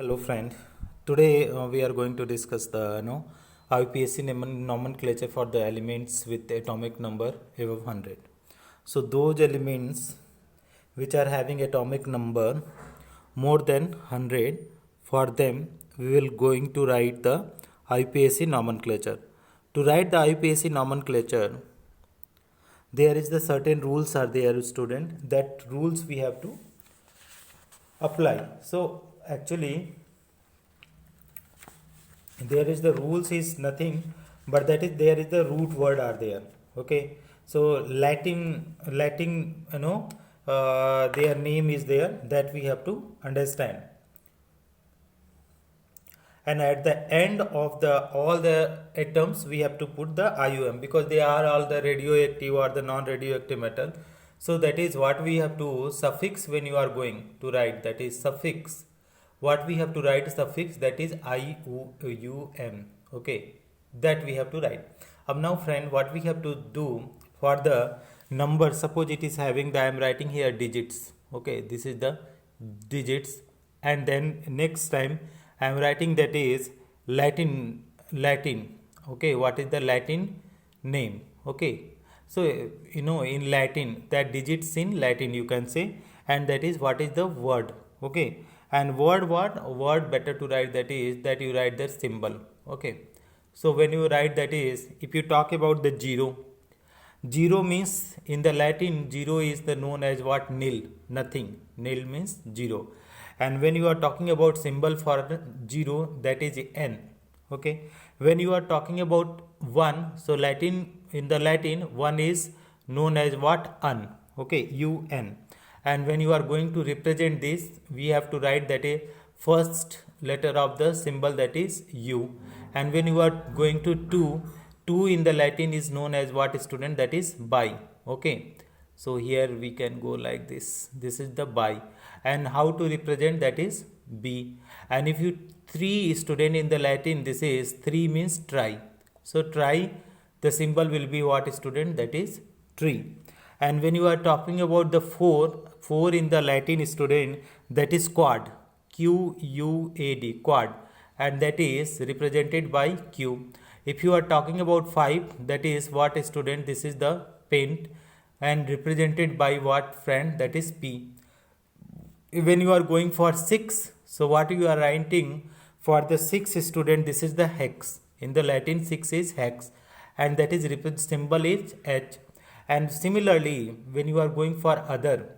Hello friend. Today we are going to discuss the IUPAC nomenclature for the elements with atomic number above 100. So those elements which are having atomic number more than 100, for them we will going to write the IUPAC nomenclature. To write the IUPAC nomenclature, there is the certain rules are there, student. That rules we have to apply. So actually there is the rules is nothing but that is there is the root word are there. Okay, so latin their name is there, that we have to understand. And at the end of the all the atoms we have to put the IUM, because they are all the radioactive or the non-radioactive metal. So that is what we have to suffix when you are going to write, that is suffix. What we have to write suffix, that is IUM. Okay, that we have to write. Now friend, what we have to do for the number, suppose it is having the, I am writing here digits. Okay, this is the digits, and then next time I am writing that is Latin. Okay, what is the Latin name? Okay, so in Latin, that digits in Latin you can say, and that is what is the word. Okay, and word better to write, that is that you write the symbol. Okay, so when you write, that is, if you talk about the zero means in the Latin, zero is the known as what? Nil, nothing. Nil means zero. And when you are talking about symbol for zero, that is n. Okay, when you are talking about one, so Latin, in the Latin, one is known as what? Un. Okay, un. And when you are going to represent this, we have to write that a first letter of the symbol, that is u. And when you are going to two in the Latin is known as what, student? That is bi. Okay, so here we can go like this. This is the bi. And how to represent, that is b. And if you three, student, in the Latin, this is three means tri. So tri, the symbol will be what, student? That is tree. And when you are talking about the four in the Latin, student, that is quad, QUAD, quad, and that is represented by Q. If you are talking about 5, that is what, student? This is the pent, and represented by what, friend? That is P. When you are going for 6, so what you are writing for the 6, student? This is the hex. In the Latin, 6 is hex, and that is symbol is H. And similarly, when you are going for other,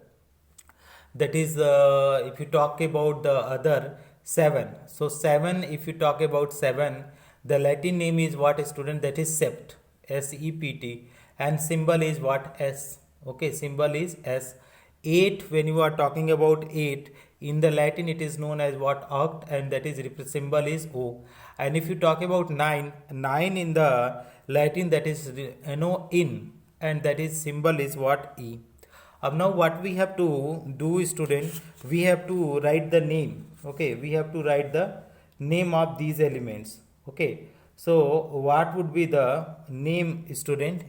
that is if you talk about the other 7, so 7, if you talk about 7, the Latin name is what, student? That is sept, SEPT, and symbol is what? S. Okay, symbol is S. 8, when you are talking about 8, in the Latin it is known as what? Oct, and that is symbol is O. And if you talk about 9 in the Latin, that is in, and that is symbol is what? E. Now what we have to do, student, we have to write the name. Okay, we have to write the name of these elements. Okay, so what would be the name, student?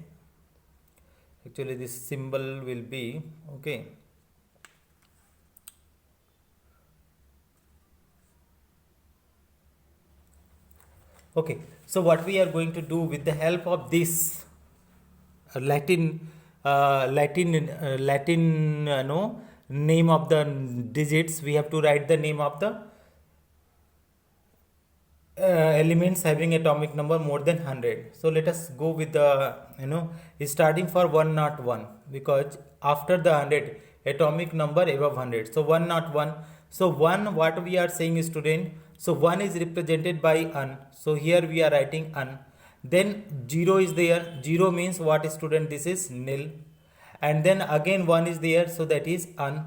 Actually this symbol will be, okay, okay, so what we are going to do with the help of this Latin name of the digits, we have to write the name of the elements having atomic number more than 100. So let us go with the starting for 101, because after the 100, atomic number above 100. So 101. So 1, what we are saying, student? So 1 is represented by un. So here we are writing un. Then 0 is there. 0 means what, student? This is nil. And then again 1 is there, so that is un.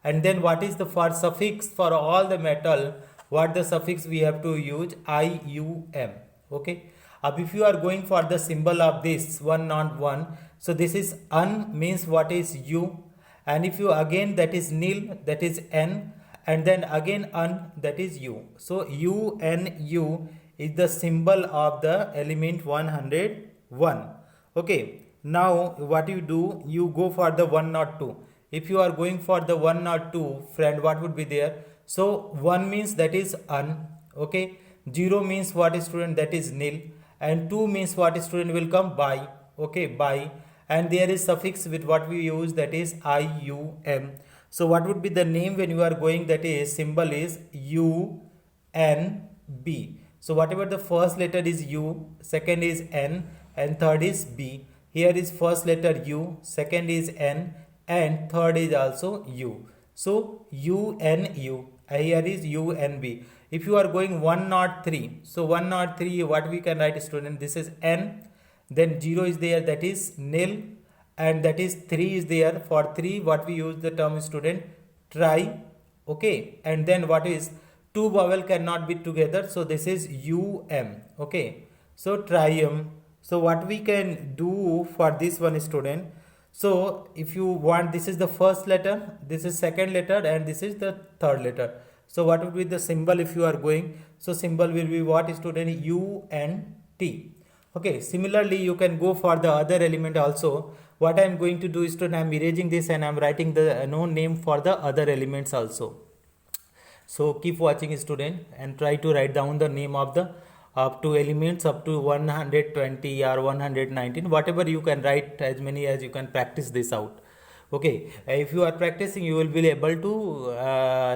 And then what is the for suffix for all the metal? What the suffix we have to use? IUM. Okay. If you are going for the symbol of this 101, so this is un means what is u. And if you again, that is nil, that is n, and then again un, that is u. So UNU is the symbol of the element 101. Okay. Now what you do, you go for the 102. If you are going for the 102, friend, what would be there? So 1 means that is un, okay. 0 means what student, that is nil, and 2 means what student will come by, okay, by, and there is suffix with what we use, that is IUM. So what would be the name when you are going, that is symbol is UNB. So whatever the first letter is U, second is N, and third is B. Here is first letter U, second is N, and third is also U. So UNU. Here is UNB. If you are going 103, so 103, what we can write student, this is N, then 0 is there, that is nil, and that is 3 is there. For 3 what we use the term student, try, okay, and then what is, two vowel cannot be together, so this is UM, okay, so trium. So what we can do for this one student, so if you want, this is the first letter, this is second letter, and this is the third letter. So what would be the symbol if you are going, so symbol will be what student, UNT. Okay, similarly you can go for the other element also. What I am going to do is, student, I am erasing this and I am writing the name for the other elements also. So keep watching student and try to write down the name of the up to elements up to 120 or 119, whatever you can write, as many as you can practice this out. Okay, if you are practicing, you will be able to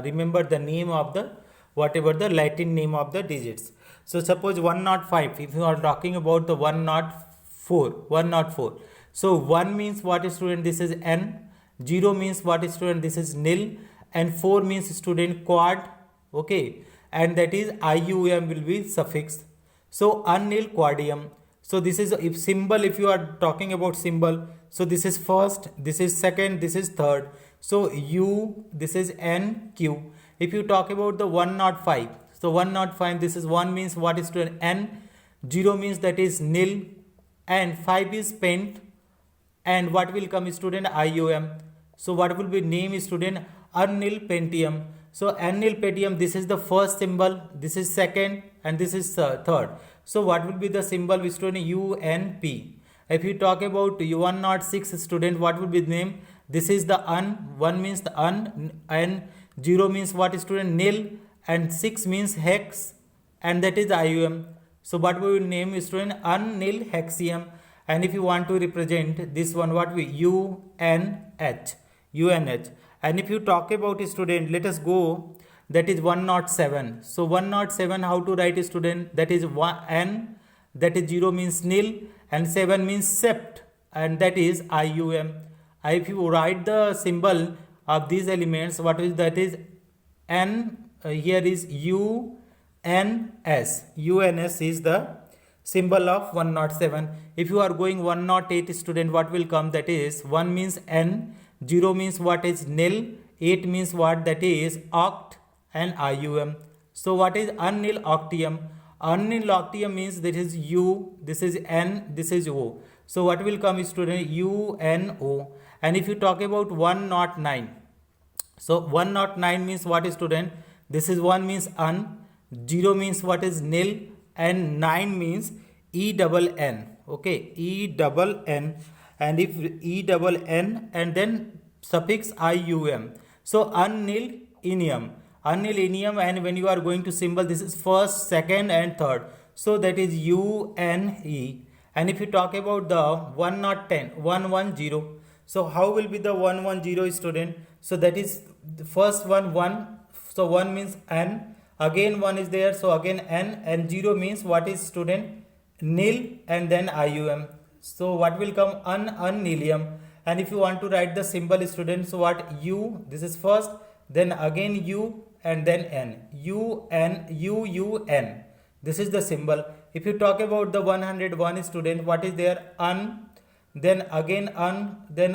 remember the name of the whatever the Latin name of the digits. So suppose 105, if you are talking about the 104. So 1 means what student, this is N, 0 means what student, this is nil, and 4 means student quad, okay, and that is IUM will be suffix. So unnil quadium. So this is, if symbol, if you are talking about symbol, so this is first, this is second, this is third. So U, this is NQ. If you talk about the 105, so 105, this is 1 means what is student, N, 0 means that is nil, and 5 is pent, and what will come student, IUM. So what will be name student, unnil pentium. So unnil pentium, this is the first symbol, this is second, and this is third. So what will be the symbol student, UNP. If you talk about 106 student, what will be the name, this is the un, 1 means the un, and 0 means what student, nil, and 6 means hex, and that is IUM. So what we will name student, unnil hexium. And if you want to represent this one, what we, UNH. And if you talk about student, let us go, that is 107. So 107, how to write student, that is N, that is 0 means nil, and 7 means sept, and that is IUM. If you write the symbol of these elements, what is that is N, here is UNS. UNS is the symbol of 107. If you are going 108 student, what will come, that is 1 means N, 0 means what is nil, 8 means what, that is oct, and IUM. So what is unnil octium? Unnil octium means that is U, this is N, this is O. So what will come student, UNO. And if you talk about 109, so 109 means what student, this is 1 means un, 0 means what is nil, and 9 means ENN, okay, ENN. And if ENN and then suffix IUM. So unnil inium, and when you are going to symbol, this is first, second, and third. So that is UNE. And if you talk about the 110, so how will be the 110 student? So that is the first one, 1. So 1 means N, again 1 is there, so again N, and 0 means what is student, nil, and then IUM. So what will come, unnilium. And if you want to write the symbol student, so what, U, this is first, then again U, and then N, UUN. This is the symbol. If you talk about the 101 student, what is there, un, then again IUM.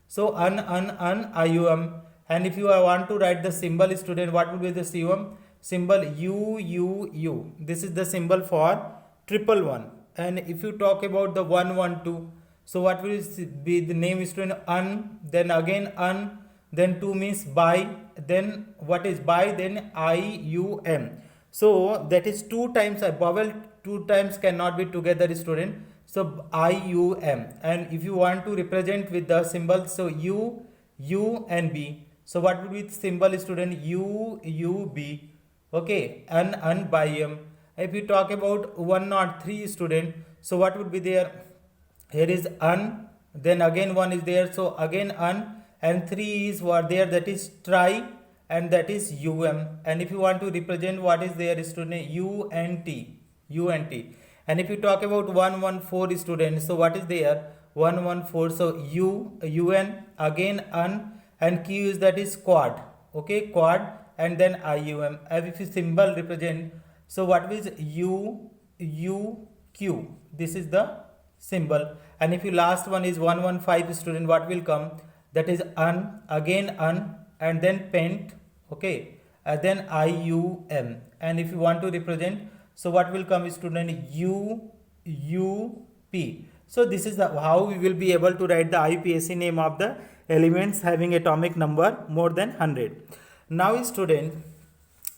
So IUM. And if you want to write the symbol student, what will be the symbol, UUU. This is the symbol for 111. And if you talk about the 112, so what will be the name student, un, then again un, then 2 means by, then what is by, then IUM. So that is 2 times a vowel, 2 times cannot be together student. So IUM. And if you want to represent with the symbol, so U, U and B. So what would be the symbol, student? U, U, B. Okay, un by M. If you talk about 103, student, so what would be there? Here is un, then again 1 is there, so again un, and 3 is what there, that is tri, and that is um. And if you want to represent what is there, student, unt, unt. And if you talk about 114, student, so what is there? 114, so un, again un, and q is, that is quad. Okay, quad, and then ium. And if you symbol represent, so what is u q, this is the symbol. And if you last one is 115, student, what will come? That is un, again un, and then pent. Okay, and then ium. And if you want to represent, so what will come, student? UP. So this is how we will be able to write the IUPAC name of the elements having atomic number more than 100. Now, student,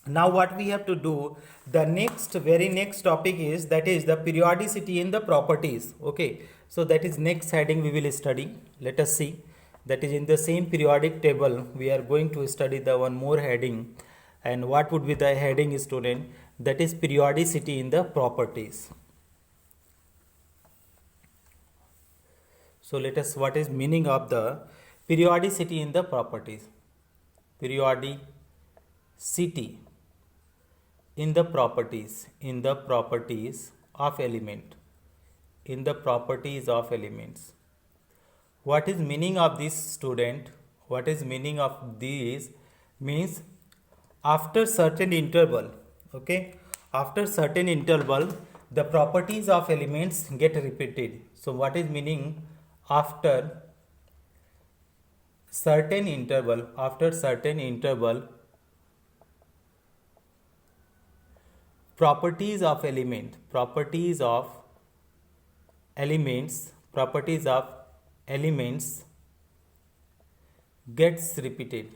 now what we have to do, the very next topic is, that is the periodicity in the properties. Okay, so that is next heading we will study. Let us see. That is in the same periodic table we are going to study the one more heading. And what would be the heading, student? That is periodicity in the properties. So let us, what is meaning of the periodicity in the properties? Periodicity in the properties, of element, in the properties of elements. What is meaning of this, student? What is meaning of this? Means after certain interval, okay, after certain interval, the properties of elements get repeated. So what is meaning? After certain interval, properties of elements gets repeated.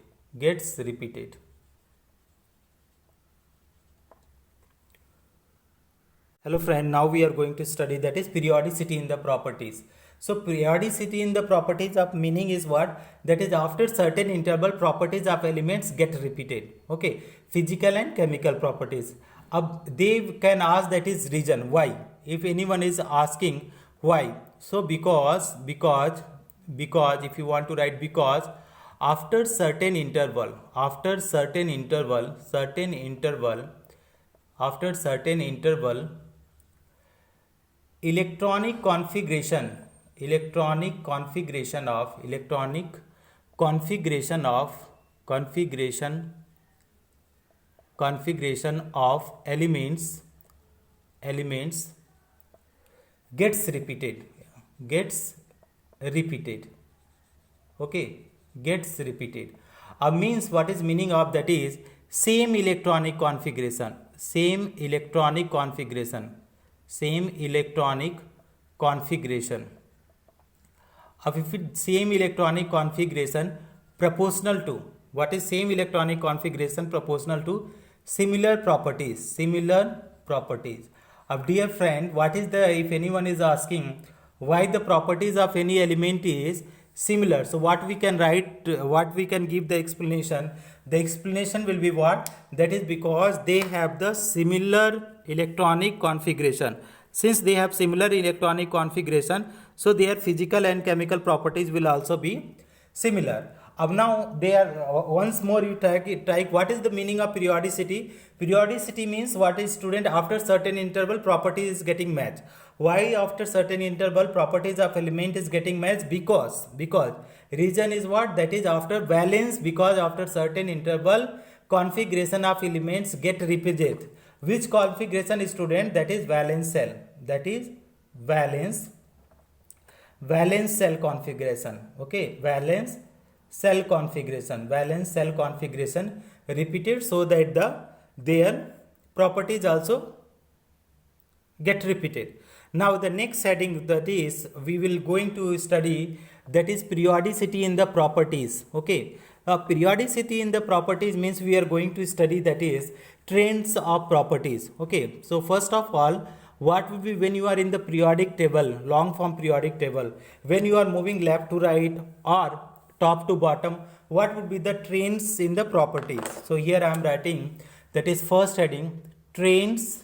Hello friend, now we are going to study, that is periodicity in the properties. So periodicity in the properties of meaning is what? That is after certain interval, properties of elements get repeated. Okay, physical and chemical properties. They can ask, that is reason why. If anyone is asking why, so because if you want to write because, after certain interval, electronic configuration of elements gets repeated. Okay, gets repeated. Means what is meaning of that is same electronic configuration. If it same electronic configuration proportional to, what is same electronic configuration? Proportional to similar properties. Dear friend, what is the, if anyone is asking why the properties of any element is similar, so what we can write, what we can give the explanation? The explanation will be what? That is because they have the similar electronic configuration. Since they have similar electronic configuration, so their physical and chemical properties will also be similar. Now they are, once more you try what is the meaning of periodicity? Periodicity means what is, student? After certain interval, property is getting matched. Why after certain interval properties of element is getting matched? Because reason is what? That is after valence, because after certain interval configuration of elements get repeated. Which configuration, student? That is valence cell. That is valence cell configuration. Okay, valence cell configuration repeated, so that their properties also get repeated. Now the next heading, that is we will going to study, that is periodicity in the properties. Okay, periodicity in the properties means we are going to study, that is trends of properties. Okay, so first of all, what will be when you are in the periodic table, long form periodic table, when you are moving left to right or top to bottom, what would be the trends in the properties. So here I am writing, that is first heading, trends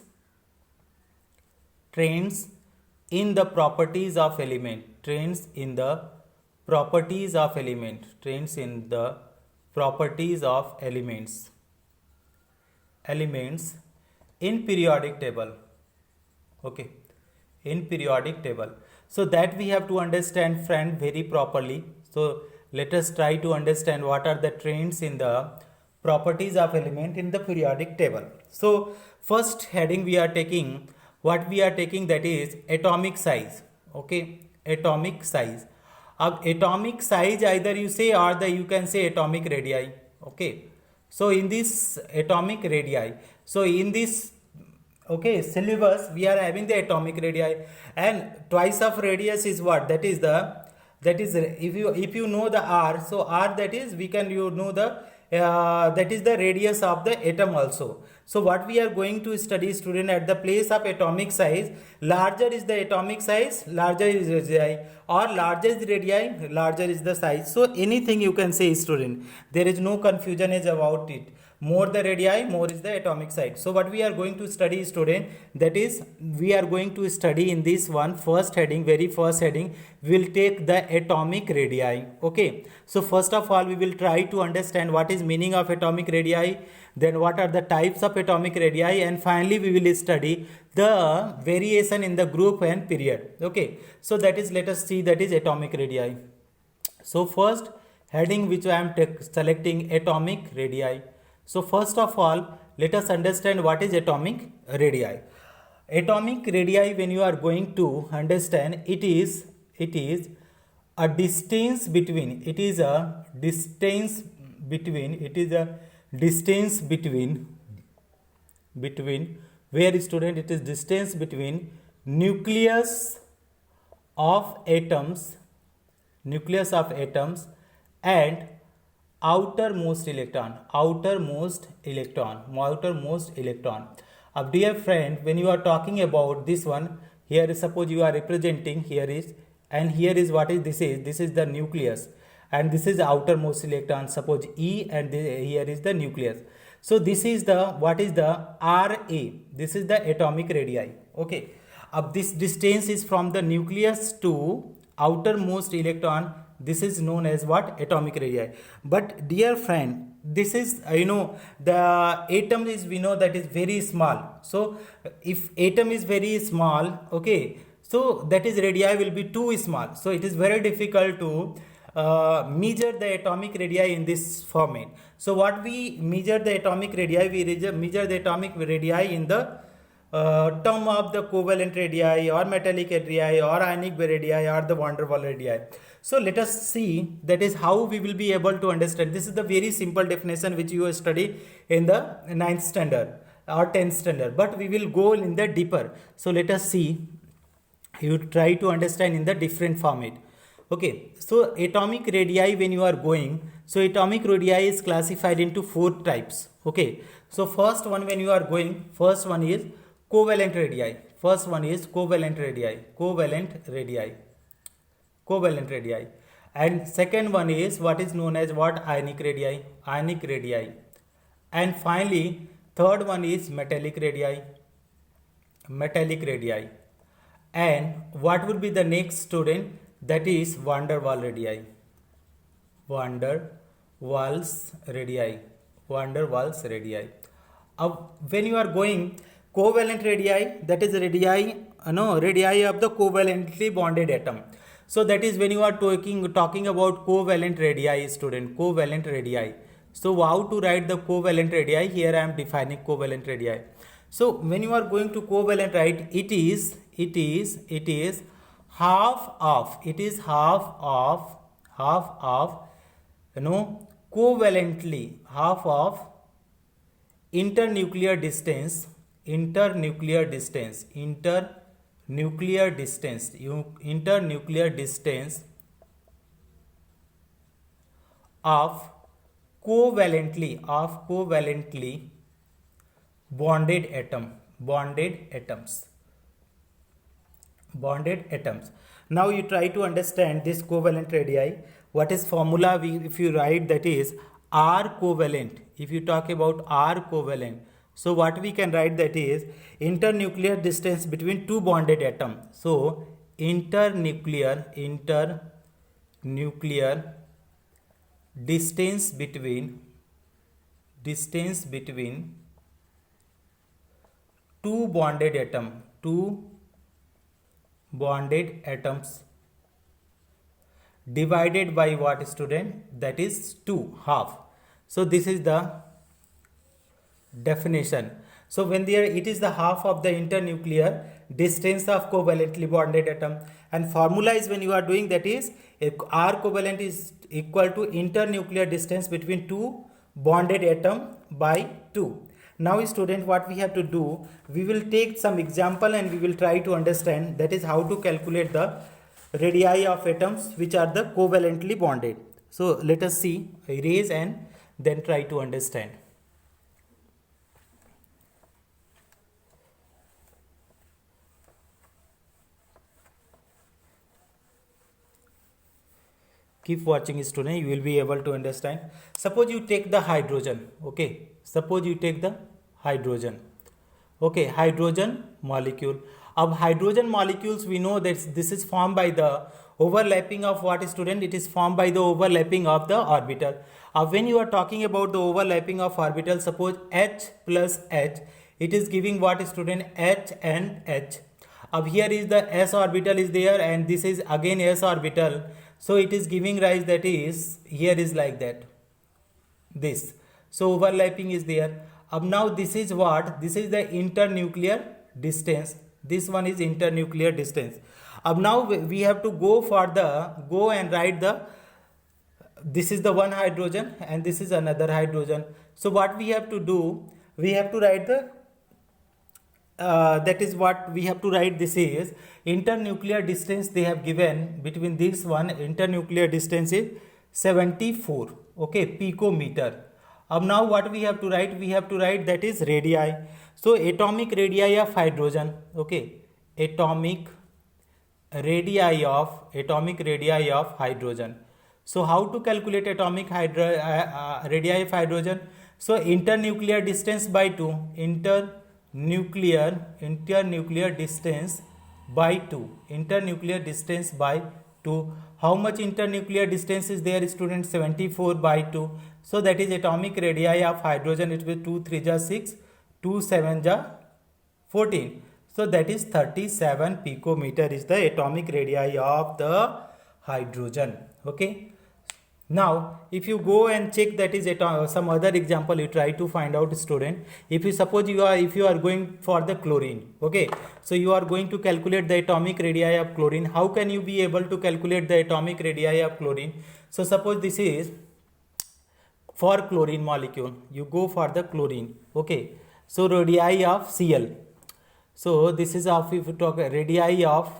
in the properties of element, trends in the properties of element, trends in the properties of elements in periodic table. Okay, in periodic table. So that we have to understand, friend, very properly. So let us try to understand what are the trends in the properties of element in the periodic table. So first heading we are taking, what we are taking, that is atomic size. Okay, atomic size. Atomic size, either you say or you can say atomic radii. Okay, so in this atomic radii, so in this syllabus we are having the atomic radii, and twice of radius is what, that is if you know the r, so r, that is we can, you know the that is the radius of the atom also. So what we are going to study, student, at the place of atomic size, larger is the atomic size, larger is radii, or larger is radii, larger is the size. So anything you can say, student, there is no confusion is about it. More the radii, more is the atomic size. So what we are going to study, student, that is we are going to study in this one, first heading, very first heading, we will take the atomic radii. Okay, so first of all we will try to understand what is meaning of atomic radii, then what are the types of atomic radii, and finally we will study the variation in the group and period. Okay, so that is, let us see, that is atomic radii. So first heading which I am selecting, atomic radii. So first of all, let us understand what is atomic radii. Atomic radii, when you are going to understand, it is a distance between, where, student, it is distance between nucleus of atoms and outermost electron. Dear friend, when you are talking about this one, here suppose you are representing, here is, and here is what is this is the nucleus, and this is the outermost electron, suppose E, and here is the nucleus. So this is the, what is the Ra, this is the atomic radii. Okay, this distance is from the nucleus to outermost electron, this is known as what, atomic radii. But dear friend, this is the atom is, we know that is very small. So if atom is very small, okay, so that is radii will be too small, so it is very difficult to measure the atomic radii in this format. So what we measure the atomic radii, we measure the atomic radii in the term of the covalent radii, or metallic radii, or ionic radii, or the van der Waals radii. So let us see, that is how we will be able to understand. This is the very simple definition which you study in the 9th standard or 10th standard, but we will go in the deeper. So let us see, you try to understand in the different format. Okay, so atomic radii, when you are going, so atomic radii is classified into 4 types. Okay, so first one, when you are going, first one is covalent radii. And second one is what is known as what, ionic radii. And finally third one is metallic radii. And what would be the next, student, that is van der Waals radii. When you are going covalent radii, that is radii of the covalently bonded atom. So that is when you are talking about covalent radii, student, covalent radii. So how to write the covalent radii? Here I am defining covalent radii. So when you are going to covalent, right, it is half of covalently, half of internuclear distance of covalently bonded atoms. Now you try to understand this covalent radii. what is formula we if you write, that is R covalent. If you talk about R covalent, so what we can write, that is internuclear distance between two bonded atoms. So internuclear distance between two bonded atoms divided by what, student? That is 2, half. So this is the definition. So when there, it is the half of the internuclear distance of covalently bonded atom, and formula is, when you are doing, that is R covalent is equal to internuclear distance between two bonded atom by 2. Now student, what we have to do, we will take some example and we will try to understand, that is how to calculate the radii of atoms which are the covalently bonded. So let us see, erase and then try to understand. Keep watching, student, you will be able to understand. Suppose you take the hydrogen, okay? Suppose you take the hydrogen, okay? Hydrogen molecule. Of hydrogen molecules, we know that this is formed by the overlapping of what, student? It is formed by the overlapping of the orbital. When you are talking about the overlapping of orbital, suppose H plus H, it is giving what, student? H and H. Here is the s orbital is there, and this is again s orbital. So it is giving rise, that is, here is like that, this. So overlapping is there. Now this is what? This is the internuclear distance. This one is internuclear distance. Now we have to go and write the, this is the one hydrogen and this is another hydrogen. So what we have to do, we have to write the that is what we have to write. This is internuclear distance they have given between this one. Internuclear distance is 74, okay, picometer. Now what we have to write? We have to write, that is radii. So atomic radii of hydrogen, okay, atomic radii of hydrogen. So how to calculate atomic radii of hydrogen? So internuclear distance by 2, internuclear distance by 2, internuclear distance by 2. How much internuclear distance is there, students? 74 by 2. So that is atomic radii of hydrogen. It will be 2 3 ja 6, 2 7 ja 14. So that is 37 picometer is the atomic radii of the hydrogen, okay. Now if you go and check, that is some other example you try to find out, student. If you suppose if you are going for the chlorine, okay, so you are going to calculate the atomic radii of chlorine. How can you be able to calculate the atomic radii of chlorine? So suppose this is for chlorine molecule, you go for the chlorine, okay. So radii of Cl, so this is of, if you talk radii of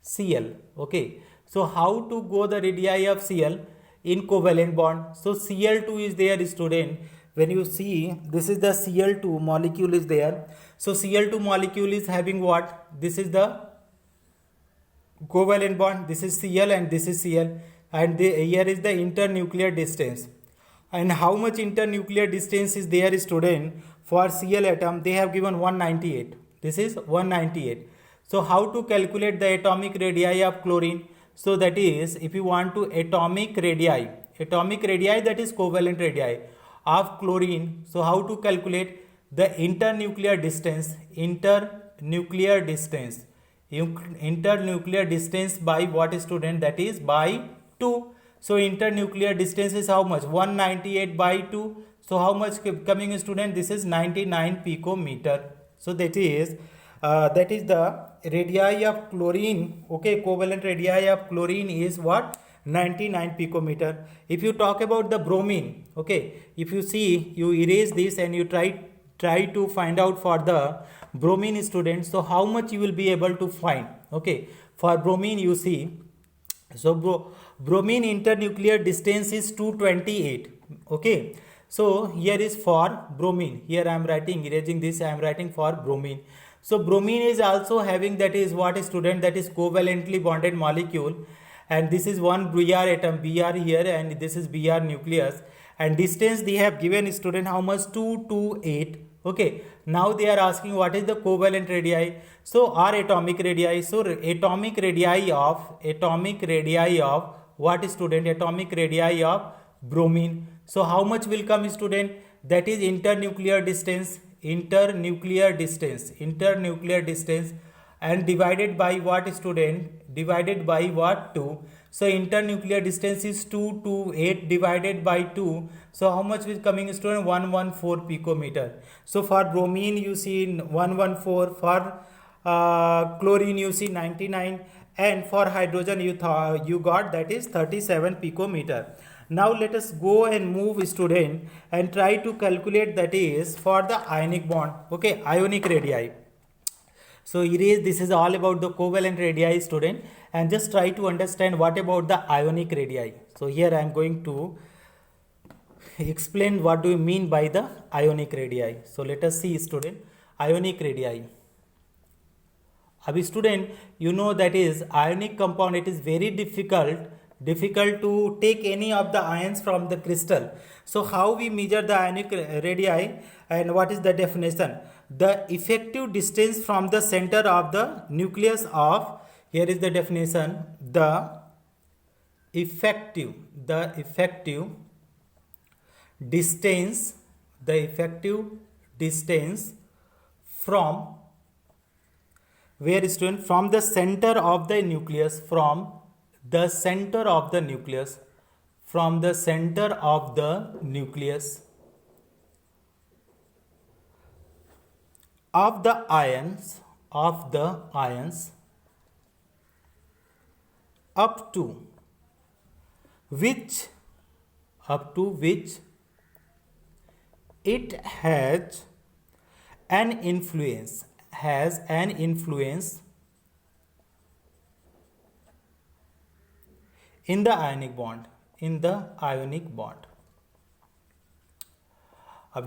Cl, okay. So how to go the radii of Cl in covalent bond? So Cl2 is there, student. When you see, this is the Cl2 molecule is there. So Cl2 molecule is having what? This is the covalent bond. This is Cl and this is Cl, and here is the internuclear distance. And how much internuclear distance is there, student? For Cl atom, they have given 198. This is 198. So how to calculate the atomic radii of chlorine? So that is, if you want to atomic radii, that is covalent radii of chlorine. So how to calculate the internuclear distance? Internuclear distance by what, student? That is by 2. So internuclear distance is how much? 198 by 2. So how much coming, student? This is 99 picometer. So that is the radii of chlorine, okay, covalent radii of chlorine is what? 99 picometer. If you talk about the bromine, okay, if you see, you erase this and you try to find out for the bromine, students. So how much you will be able to find, okay. For bromine, you see, so bromine internuclear distance is 228, okay. So here is for bromine, here I am writing, erasing this, I am writing for bromine. So bromine is also having, that is what, student? That is covalently bonded molecule, and this is one Br atom, Br here, and this is Br nucleus, and distance they have given student how much, 228. Okay, now they are asking what is the covalent radii. So our atomic radii, so atomic radii of what student? Atomic radii of bromine. So how much will come student? That is internuclear distance, and divided by what student? Divided by what? 2. So internuclear distance is 228 divided by 2. So how much is coming student? 114 picometer. So for bromine you see 114, for chlorine you see 99, and for hydrogen you got that is 37 picometer. Now let us go and move student and try to calculate that is for the ionic bond. Okay, ionic radii. So this is all about the covalent radii student, and just try to understand what about the ionic radii. So here I am going to explain what do we mean by the ionic radii. So let us see student, ionic radii. Abhi student, you know that is ionic compound, it is very difficult to take any of the ions from the crystal. So how we measure the ionic radii, and what is the definition? The effective distance from the center of the nucleus of, here is the definition, the effective distance from, where student? From the center of the nucleus, from the center of the nucleus of the ions up to which it has an influence in the ionic bond.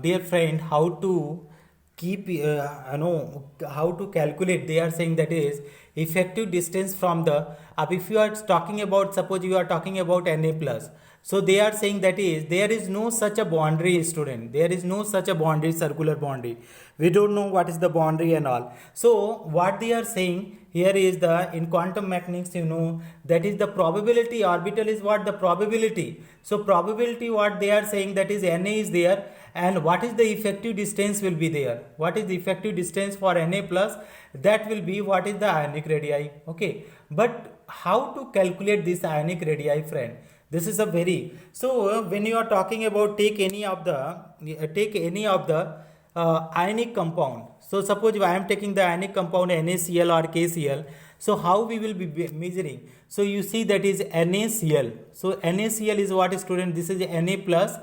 Dear friend, how to keep how to calculate? They are saying that is effective distance from the, if you are talking about, suppose you are talking about Na plus, so they are saying that is there is no such a boundary student, there is no such a boundary, circular boundary, we don't know what is the boundary and all. So what they are saying here is the, in quantum mechanics you know that is the probability, orbital is what? The probability. So probability, what they are saying, that is Na is there, and what is the effective distance will be there, what is the effective distance for Na plus, that will be what is the ionic radii. Okay, but how to calculate this ionic radii, friend? This is a very, so when you are talking about take any of the ionic compound. So suppose I am taking the ionic compound NaCl or KCl. So how we will be measuring? So you see that is NaCl. So NaCl is what student? This is Na plus,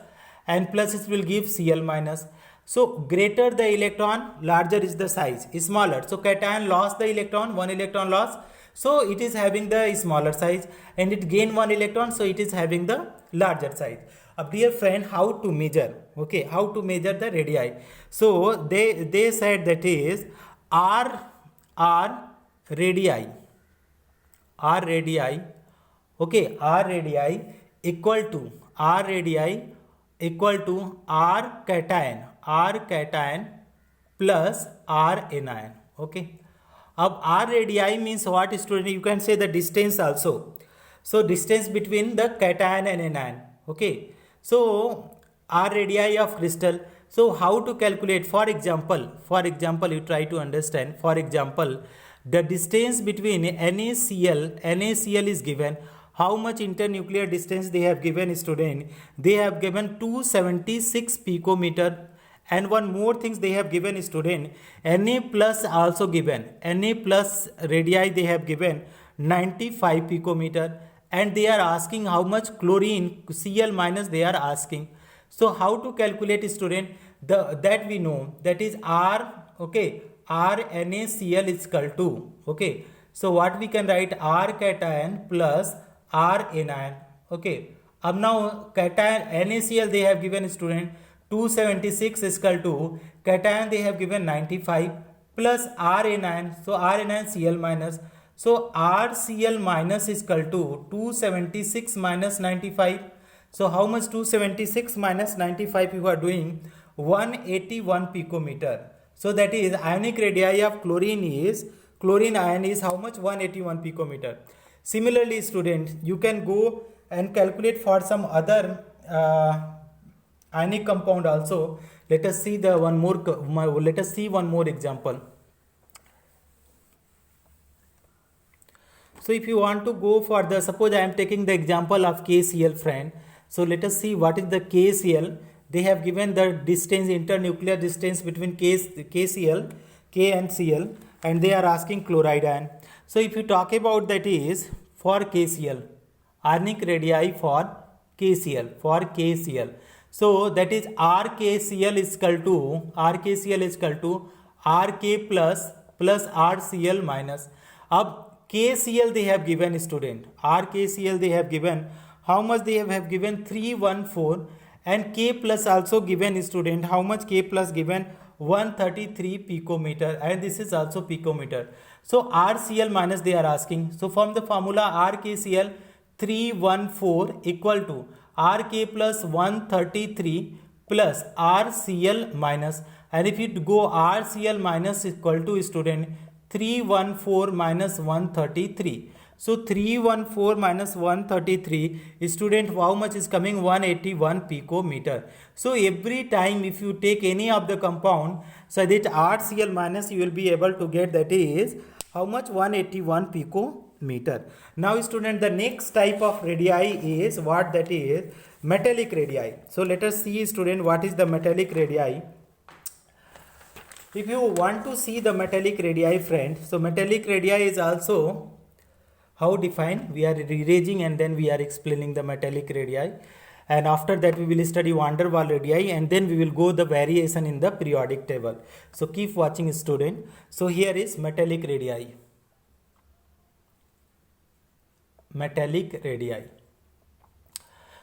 and plus it will give Cl minus. So greater the electron, larger is the size, smaller. So cation lost the electron, one electron lost. So it is having the smaller size, and it gain one electron, so it is having the larger size. Dear friend, how to measure? Okay, how to measure the radii? So they said that is R radii. Okay, R radii equal to R cation plus R anion. Okay. R radii means what student? You can say the distance also. So distance between the cation and anion. Okay. So R radii of crystal. So how to calculate? For example, you try to understand. For example, the distance between NaCl is given. How much internuclear distance they have given student? They have given 276 picometer. And one more things they have given student, Na plus also given, Na plus radii they have given 95 picometer, and they are asking how much chlorine, Cl minus they are asking. So how to calculate student? That we know, that is R, okay, R NaCl is equal to, okay. So what we can write? R cation plus R anion, okay. Now cation NaCl they have given student 276 is equal to, cation they have given 95 plus R anion, so R anion Cl minus. So RCl minus is equal to 276 minus 95. So how much 276 minus 95 you are doing? 181 picometer. So that is ionic radii of chlorine ion is how much? 181 picometer. Similarly, student, you can go and calculate for some other ionic compound also. Let us see one more example. So if you want to go for the, suppose I am taking the example of KCl, friend. So let us see what is the KCl. They have given the distance, internuclear distance between KCl, K and Cl, and they are asking chloride ion. So if you talk about that is for KCl, ionic radii for KCl. So that is RKCl is equal to RK plus RCl minus. Ab KCl they have given, student. RKCl they have given. How much they have given? 314. And K plus also given, student. How much K plus given? 133 picometer. And this is also picometer. So RCl minus they are asking. So from the formula RKCl 314 equal to RK plus 133 plus RCl minus. And if you go RCl minus equal to, student, 314 minus 133. So 314 minus 133, student, how much is coming? 181 picometer. So every time if you take any of the compound, so that RCl minus you will be able to get, that is how much? 181 picometer. Now student, the next type of radii is what? That is metallic radii. So let us see, student, what is the metallic radii. If you want to see the metallic radii, friend, so metallic radii is also how defined? We are rearranging and then we are explaining the metallic radii. And after that we will study van der Waals radii, and then we will go the variation in the periodic table. So keep watching, student. So here is metallic radii. Metallic radii.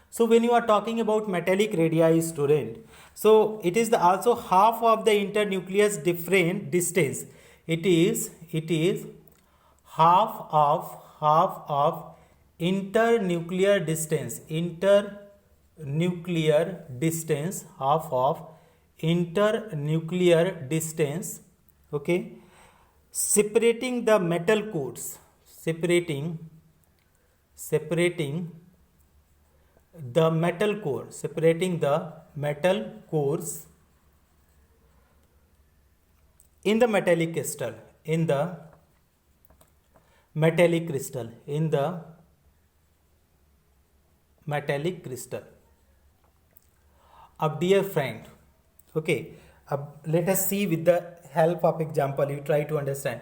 So when you are talking about metallic radii, student, so it is also half of the internucleus different distance. It is half of internuclear distance. Half of internuclear distance. Okay, separating the metal cores. Separating the metal cores in the metallic crystal, अब dear friend, okay, let us see with the help of example, you try to understand.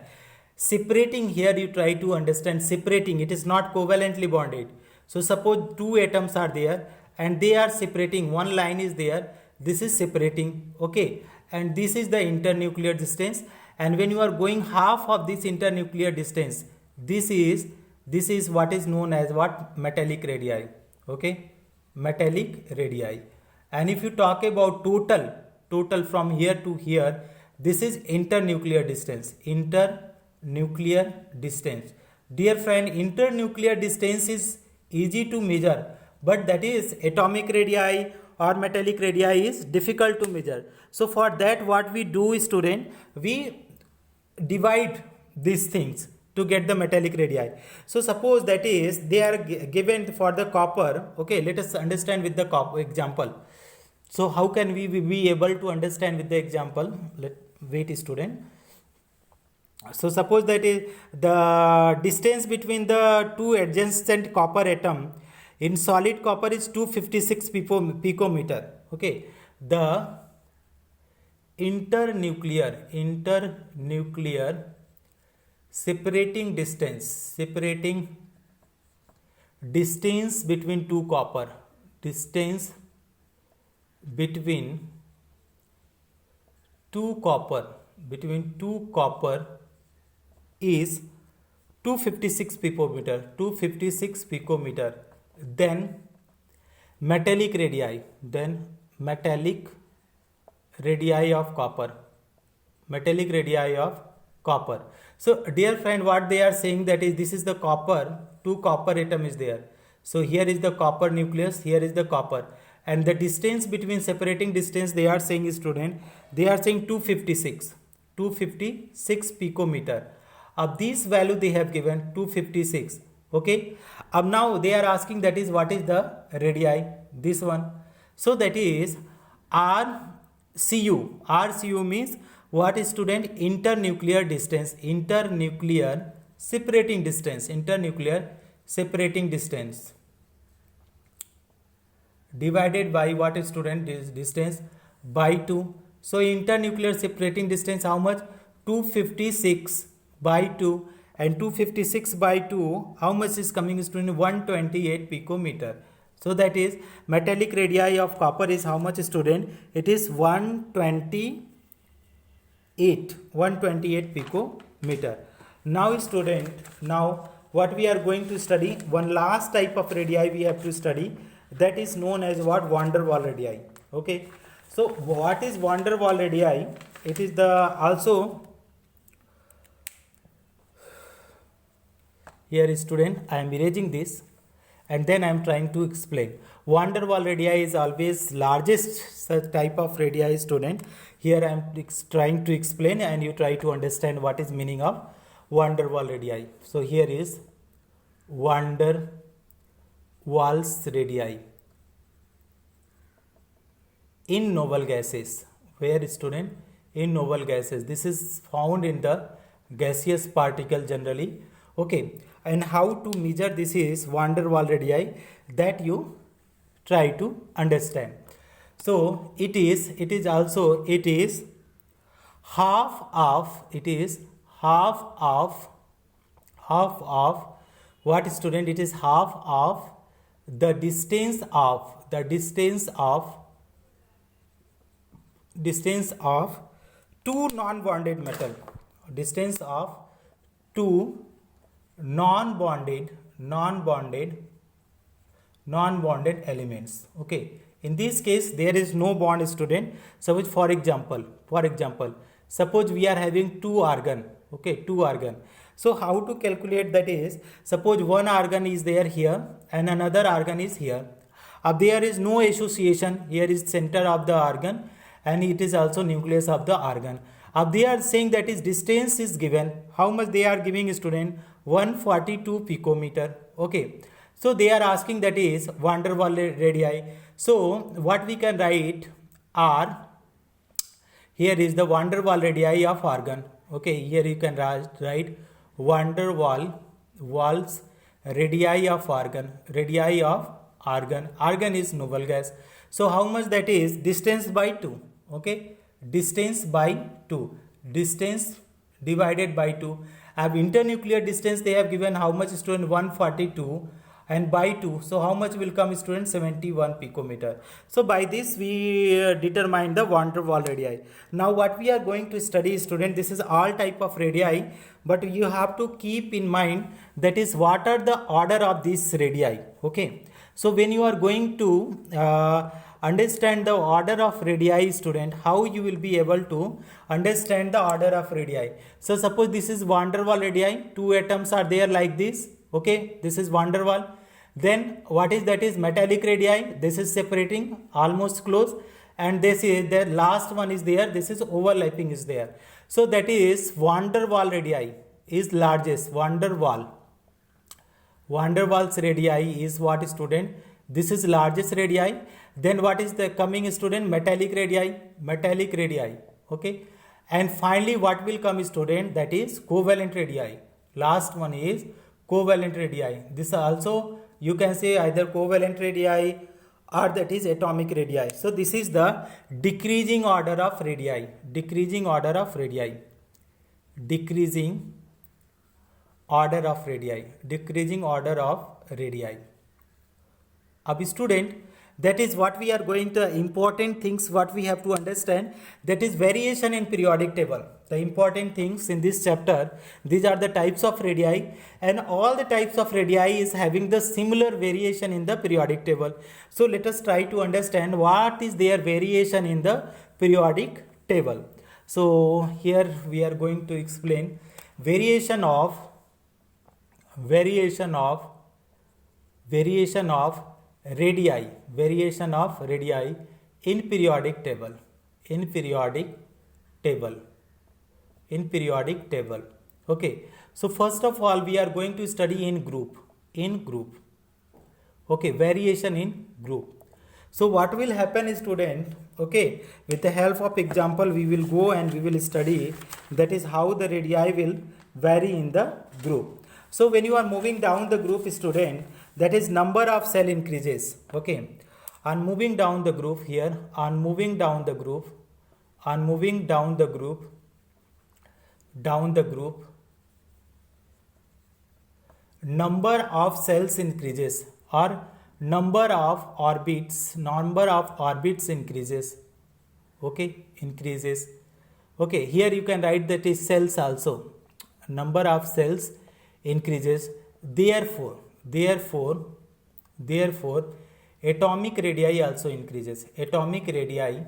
Separating here, you try to understand separating, it is not covalently bonded. So suppose two atoms are there and they are separating, one line is there, this is separating, okay, and this is the internuclear distance, and when you are going half of this internuclear distance, this is what is known as what? Metallic radii, okay, metallic radii. And if you talk about total from here to here, this is internuclear distance. Dear friend, internuclear distance is easy to measure, but that is atomic radii or metallic radii is difficult to measure. So for that, what we do, student, we divide these things to get the metallic radii. So suppose that is they are given for the copper. Okay, let us understand with the copper example. So how can we be able to understand with the example? Wait, student. So suppose that is the distance between the two adjacent copper atom in solid copper is 256 picometer. Okay, the internuclear separating distance between two copper, between two copper is 256 picometer. Then metallic radii of copper. So dear friend, what they are saying that is this is the copper, two copper atom is there. So here is the copper nucleus, here is the copper, and the distance between separating distance they are saying is student, they are saying 256 picometer. Of this value they have given 256. Okay. Now they are asking that is what is the radii, this one. So that is RCU. RCU means what is student? Internuclear distance, internuclear separating distance, internuclear separating distance divided by what is student? This distance by 2. So internuclear separating distance how much? 256 by 2, and 256 by 2 how much is coming student? 128 picometer. So that is metallic radii of copper is how much student? It is 128 picometer. Now student, now what we are going to study, one last type of radii we have to study, that is known as what? Van der Waal radii. Okay. So what is Van der Waal radii? It is the also, here is student, I am erasing this and then I am trying to explain. Van der Waal radii is always largest such type of radii student. Here I am trying to explain and you try to understand what is meaning of Van der Waal radii. So here is Van der Waals radii in noble gases. Where student? In noble gases. This is found in the gaseous particle generally. Okay. And how to measure this is Van der Waal radii, that you try to understand. So it is half of what student? It is half of the distance of two non-bonded metal, distance of two non-bonded elements. Okay. In this case there is no bond student. So for example, suppose we are having two argon. Okay, two argon. So how to calculate that is, suppose one argon is there here and another argon is here. There is no association. Here is center of the argon and it is also nucleus of the argon. They are saying that is distance is given. How much they are giving student? 142 picometer. Okay. So they are asking that is Van der Waal radii. So what we can write are, here is the Van der Waal radii of argon. Okay. Here you can write Van der Waals radii of argon. Radii of argon. Argon is noble gas. So how much that is? Distance by 2. Okay. Distance by 2. Distance divided by 2. Internuclear distance they have given how much student? 142 and by 2. So how much will come student? 71 picometer. So by this we determine the Van der Waal radii. Now what we are going to study student, this is all type of radii, but you have to keep in mind that is what are the order of these radii. Okay. So when you are going to understand the order of radii student, how you will be able to understand the order of radii. So suppose this is Van der Waal radii, two atoms are there like this. Okay, this is Van der Waal. Then what is that is metallic radii, this is separating almost close, and this is the last one is there, this is overlapping is there. So that is Van der Waal radii is largest. Van der Waals radii is what student? This is largest radii. Then what is the coming student? Metallic radii. Okay. And finally what will come student? That is covalent radii. Last one is covalent radii. This also you can say either covalent radii or that is atomic radii. So this is the decreasing order of radii. Decreasing order of radii. Student, that is what we are going to important things what we have to understand, that is variation in periodic table. The important things in this chapter, these are the types of radii, and all the types of radii is having the similar variation in the periodic table. So let us try to understand what is their variation in the periodic table. So here we are going to explain variation of variation of variation of radii in periodic table, in periodic table, in periodic table. Okay, so first of all we are going to study in group, in group. Okay, variation in group. So what will happen is, student, okay, with the help of example we will go and we will study that is how the radii will vary in the group. So when you are moving down the group, student, that is number of cell increases. Okay, on moving down the group here, on moving down the group, on moving down the group, down the group, number of cells increases or number of orbits increases. Okay, increases. Okay, here you can write that is cells also, number of cells increases. Therefore atomic radii also increases, atomic radii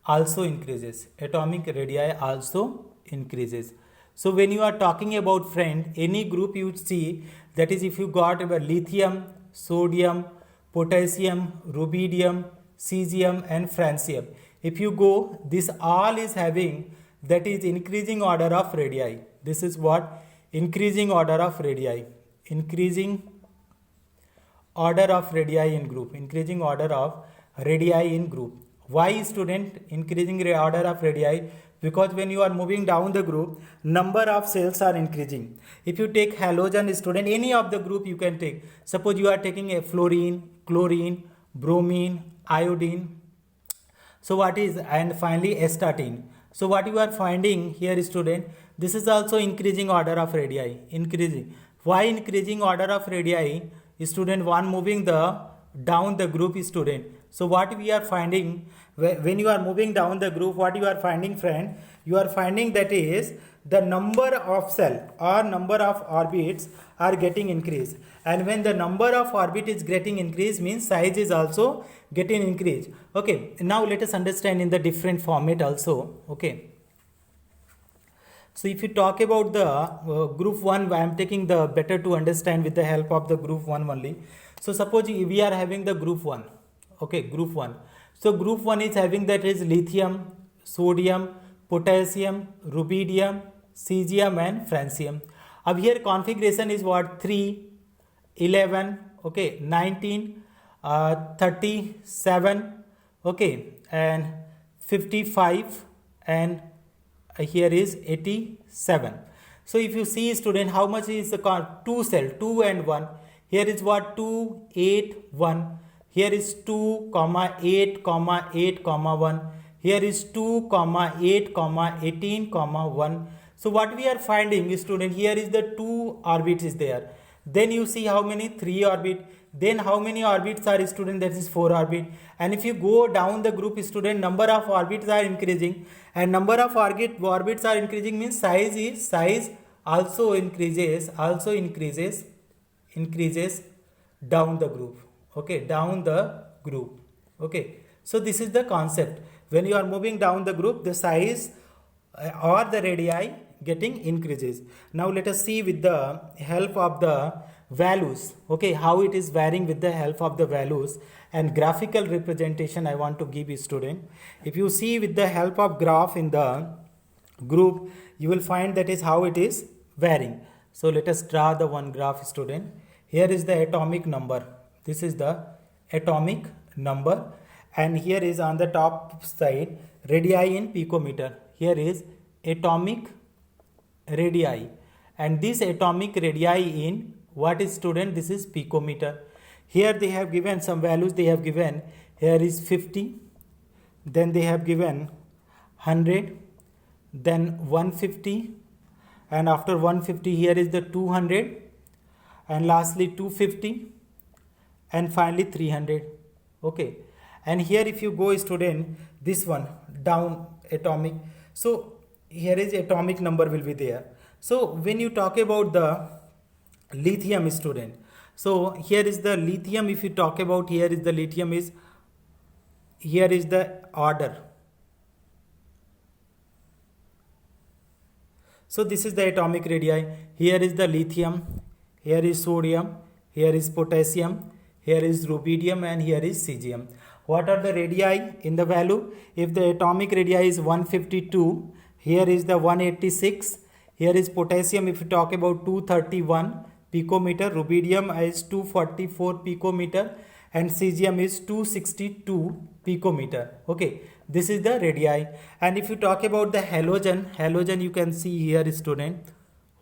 also increases, atomic radii also increases. So when you are talking about, friend, any group you see, that is if you got about lithium, sodium, potassium, rubidium, cesium and francium, if you go, this all is having that is increasing order of radii. This is what? Increasing order of radii, increasing order of radii in group, increasing order of radii in group. Why, student, increasing order of radii? Because when you are moving down the group, number of cells are increasing. If you take halogen, student, any of the group you can take. Suppose you are taking a fluorine, chlorine, bromine, iodine. So what is, and finally astatine. So what you are finding here, student, this is also increasing order of radii, increasing. Why increasing order of radii? Student, one moving the down the group, student. So what we are finding, when you are moving down the group, what you are finding, friend, you are finding that is the number of cell or number of orbits are getting increased. And when the number of orbit is getting increased, means size is also getting increased. Okay, now let us understand in the different format also. Okay, so if you talk about the group 1, I am taking the better to understand with the help of the group 1 only. So suppose we are having the group 1. Okay, group 1. So group 1 is having that is lithium, sodium, potassium, rubidium, cesium and francium. Now here configuration is what? 3, 11, okay, 19, 37, okay, and 55, and here is 87. So if you see, student, how much is the 2 cell, 2 and 1. Here is what? 2, 8, 1. Here is 2, 8, 8, 1. Here is 2, 8, 18, 1. So what we are finding, student, here is the 2 orbits is there. Then you see how many? 3 orbit. Then how many orbits are, student? That is 4 orbit. And if you go down the group, student, number of orbits are increasing, and number of orbits are increasing means size also increases down the group. Okay, down the group. Okay, so this is the concept. When you are moving down the group, the size or the radii getting increases. Now let us see with the help of the values. Okay, how it is varying with the help of the values and graphical representation I want to give you, student. If you see with the help of graph in the group, you will find that is how it is varying. So let us draw the one graph, student. Here is the atomic number. This is the atomic number, and here is on the top side radii in picometer. Here is atomic radii, and this atomic radii in what is, student? This is picometer. Here they have given some values. They have given here is 50, then they have given 100, then 150, and after 150 here is the 200, and lastly 250, and finally 300. Okay, and here if you go, student, this one down atomic, so here is atomic number will be there. So when you talk about the lithium, student, so here is the lithium. If you talk about, here is the lithium is, here is the order. So this is the atomic radii. Here is the lithium, here is sodium, here is potassium, here is rubidium, and here is cesium. What are the radii in the value? If the atomic radii is 152, here is the 186, here is potassium, if you talk about 231 picometer, rubidium is 244 picometer, and cesium is 262 picometer. Okay, this is the radii. And if you talk about the halogen you can see here, student,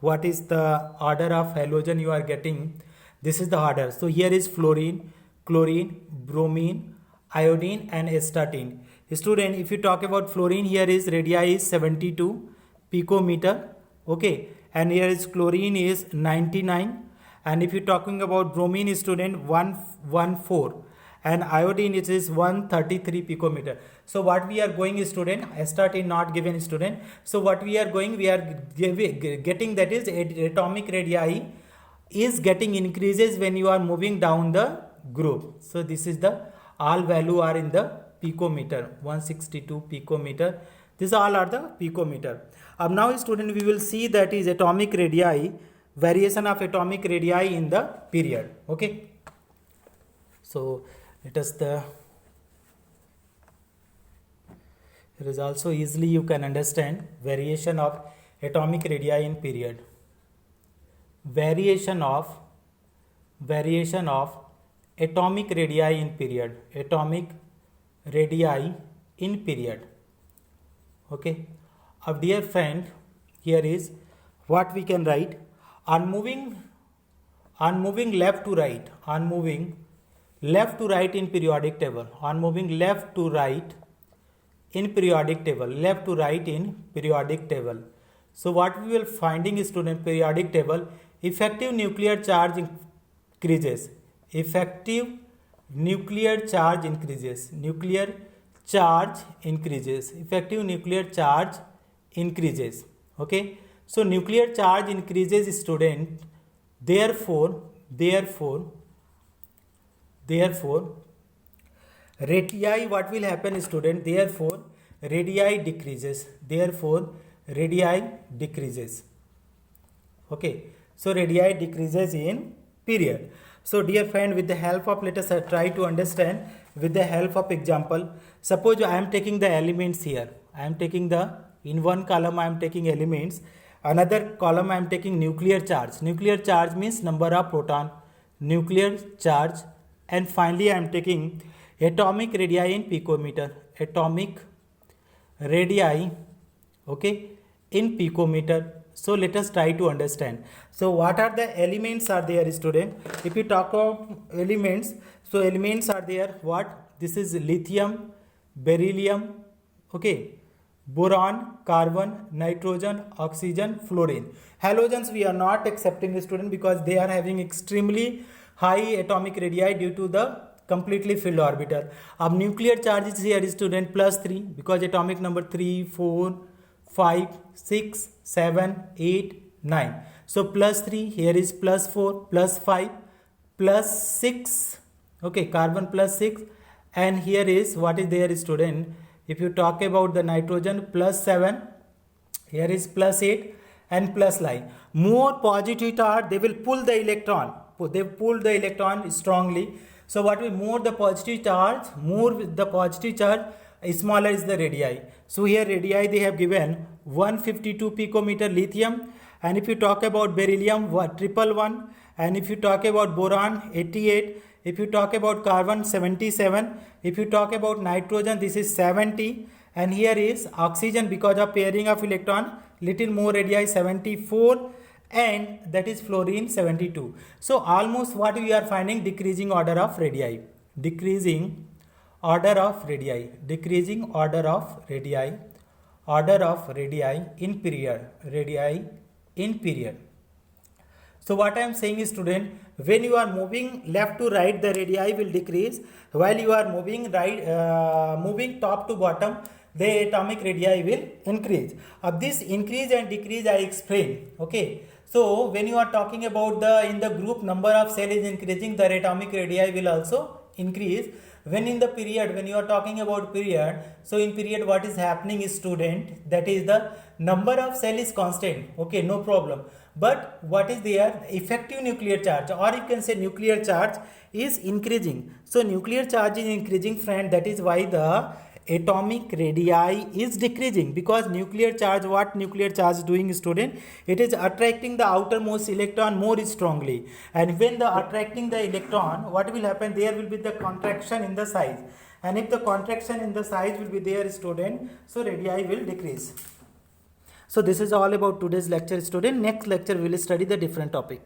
what is the order of halogen you are getting. This is the order. So here is fluorine, chlorine, bromine, iodine, and astatine. Student, if you talk about fluorine, here is radii is 72 picometer. Okay, and here is chlorine is 99, and if you're talking about bromine, student, 114, and iodine it is 133 picometer. So what we are going, student, astatine not given, student. So what we are going, we are getting, that is atomic radii is getting increases when you are moving down the group. So this is the all value are in the picometer, 162 picometer. These all are the picometer. Now student, we will see that is atomic radii, variation of atomic radii in the period. Okay, so let us here is also easily you can understand variation of atomic radii in period. Variation of atomic radii in period. Atomic radii in period. Okay, dear friend, here is what we can write. On moving left to right, on moving left to right in periodic table, on moving left to right in periodic table, left to right in periodic table. So what we will finding, student, periodic table, effective nuclear charge increases. Effective nuclear charge increases. Nuclear charge increases. Effective nuclear charge increases. Okay, so nuclear charge increases, student. Therefore radii, what will happen, student? Therefore radii decreases. Okay, so radii decreases in period. So dear friend, with the help of, let us try to understand with the help of example. Suppose I am taking the elements here. I am taking in one column I am taking elements, another column I am taking nuclear charge. Nuclear charge means number of proton, nuclear charge, and finally I am taking atomic radii in picometer. Atomic radii, okay, in picometer. So let us try to understand. So what are the elements are there, student? If you talk about elements, so elements are there. What? This is lithium, beryllium, okay, boron, carbon, nitrogen, oxygen, fluorine. Halogens we are not accepting, student, because they are having extremely high atomic radii due to the completely filled orbital. Nuclear charge is here, student, +3, because atomic number 3, 4, 5, 6, 7, 8, 9. So +3, here is +4, +5, +6, okay, carbon +6, and here is what is there, student? If you talk about the nitrogen, +7, here is +8, and +9. More positive charge, they will pull the electron. They pull the electron strongly. So what will more the positive charge, smaller is the radii. So here radii they have given 152 picometer lithium, and if you talk about beryllium, 111, and if you talk about boron, 88, if you talk about carbon, 77, if you talk about nitrogen, this is 70, and here is oxygen, because of pairing of electron, little more radii, 74, and that is fluorine, 72. So almost what we are finding, decreasing order of radii, decreasing order of radii in period. So what I am saying is, student, when you are moving left to right, the radii will decrease, while you are moving moving top to bottom, the atomic radii will increase. Of this increase and decrease I explain. Okay, so when you are talking about in the group number of cell is increasing, the atomic radii will also increase. when in the period, when you are talking about period, so in period what is happening is, student, that is the number of cell is constant, okay, no problem, but what is there, effective nuclear charge, or you can say nuclear charge is increasing. So nuclear charge is increasing, friend, that is why the atomic radii is decreasing, because nuclear charge, what nuclear charge doing, student, it is attracting the outermost electron more strongly, and when the attracting the electron, what will happen, there will be the contraction in the size, and if the contraction in the size will be there, student, so radii will decrease. So this is all about today's lecture, student. Next lecture we will study the different topic.